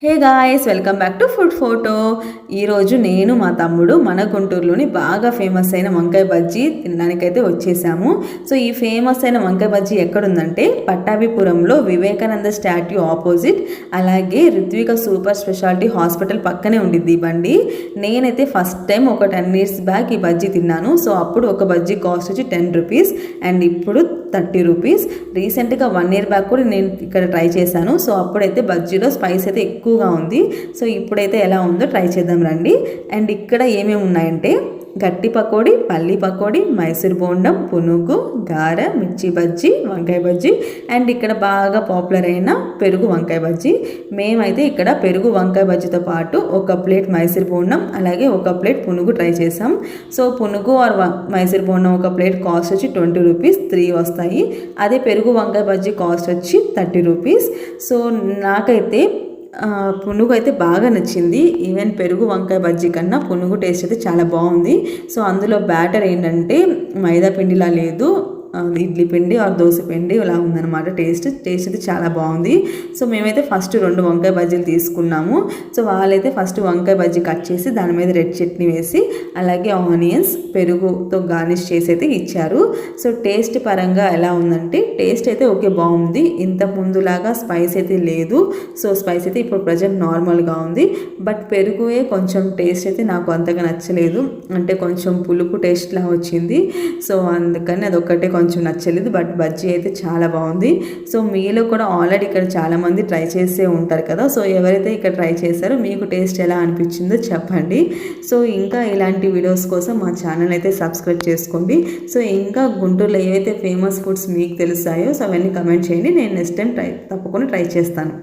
Hey guys, welcome back to food photo. ఈరోజు నేను మా తమ్ముడు మన గుంటూరులోని బాగా ఫేమస్ అయిన వంకాయ బజ్జీ తినడానికైతే వచ్చేసాము. సో ఈ ఫేమస్ అయిన వంకాయ బజ్జీ ఎక్కడుందంటే పట్టాభిపురంలో వివేకానంద స్టాట్యూ ఆపోజిట్, అలాగే రిత్విక సూపర్ స్పెషాలిటీ హాస్పిటల్ పక్కనే ఉండిద్ది ఈ బండి. నేనైతే ఫస్ట్ టైం ఒక 10 years బ్యాక్ ఈ బజ్జీ తిన్నాను. సో అప్పుడు ఒక బజ్జీ కాస్ట్ వచ్చి 10 rupees అండ్ ఇప్పుడు 30 rupees. రీసెంట్గా 1 year బ్యాక్ కూడా నేను ఇక్కడ ట్రై చేశాను. సో అప్పుడైతే బజ్జీలో స్పైస్ అయితే ఎక్కువగా ఉంది. సో ఇప్పుడైతే ఎలా ఉందో ట్రై చేద్దాం రండి. అండ్ ఇక్కడ ఏమేమి ఉన్నాయంటే గట్టి పకోడీ, పల్లి పకోడీ, మైసూర్ బోండం, పునుగు, గారె, మిర్చి బజ్జీ, వంకాయ బజ్జీ అండ్ ఇక్కడ బాగా పాపులర్ అయిన పెరుగు వంకాయ బజ్జీ. మేమైతే ఇక్కడ పెరుగు వంకాయ బజ్జీతో పాటు ఒక ప్లేట్ మైసూర్ బోండం అలాగే ఒక ప్లేట్ పునుగు ట్రై చేసాం. సో పునుగు ఆర్ మైసూర్ బోండం ఒక ప్లేట్ కాస్ట్ వచ్చి 20 rupees, 3 వస్తాయి. అదే పెరుగు వంకాయ బజ్జీ కాస్ట్ వచ్చి 30 rupees. సో నాకైతే పునుగు అయితే బాగా నచ్చింది. ఈవెన్ పెరుగు వంకాయ బజ్జీ కన్నా పునుగు టేస్ట్ అయితే చాలా బాగుంది. సో అందులో బ్యాటర్ ఏంటంటే మైదా పిండిలా లేదు, ఇడ్లీ పిండి ఆర్ దోశ పిండి ఇలా ఉందన్నమాట. టేస్ట్ అయితే చాలా బాగుంది. సో మేమైతే ఫస్ట్ 2 వంకాయ బజ్జీలు తీసుకున్నాము. సో వాళ్ళైతే ఫస్ట్ వంకాయ బజ్జీ కట్ చేసి దాని మీద రెడ్ చట్నీ వేసి అలాగే ఆనియన్స్ పెరుగుతో గార్నిష్ చేసి అయితే ఇచ్చారు. సో టేస్ట్ పరంగా ఎలా ఉందంటే టేస్ట్ అయితే ఓకే బాగుంది. ఇంత ముందులాగా స్పైస్ అయితే లేదు. సో స్పైస్ అయితే ఇప్పుడు ప్రజెంట్ నార్మల్గా ఉంది. బట్ పెరుగుయే కొంచెం టేస్ట్ అయితే నాకు అంతగా నచ్చలేదు, అంటే కొంచెం పులుపు టేస్ట్లా వచ్చింది. సో అందుకని అదొక్కటే కొంచెం నచ్చలేదు. బట్ బజ్జీ అయితే చాలా బాగుంది. సో మీలో కూడా ఆల్రెడీ ఇక్కడ చాలామంది ట్రై చేసే ఉంటారు కదా. సో ఎవరైతే ఇక్కడ ట్రై చేశారో మీకు టేస్ట్ ఎలా అనిపించిందో చెప్పండి. సో ఇంకా ఇలాంటి వీడియోస్ కోసం మా ఛానల్ అయితే సబ్స్క్రైబ్ చేసుకోండి. సో ఇంకా గుంటూరులో ఏవైతే ఫేమస్ ఫుడ్స్ మీకు తెలుస్తాయో సో అవన్నీ కమెంట్ చేయండి. నేను నెక్స్ట్ టైం తప్పకుండా ట్రై చేస్తాను.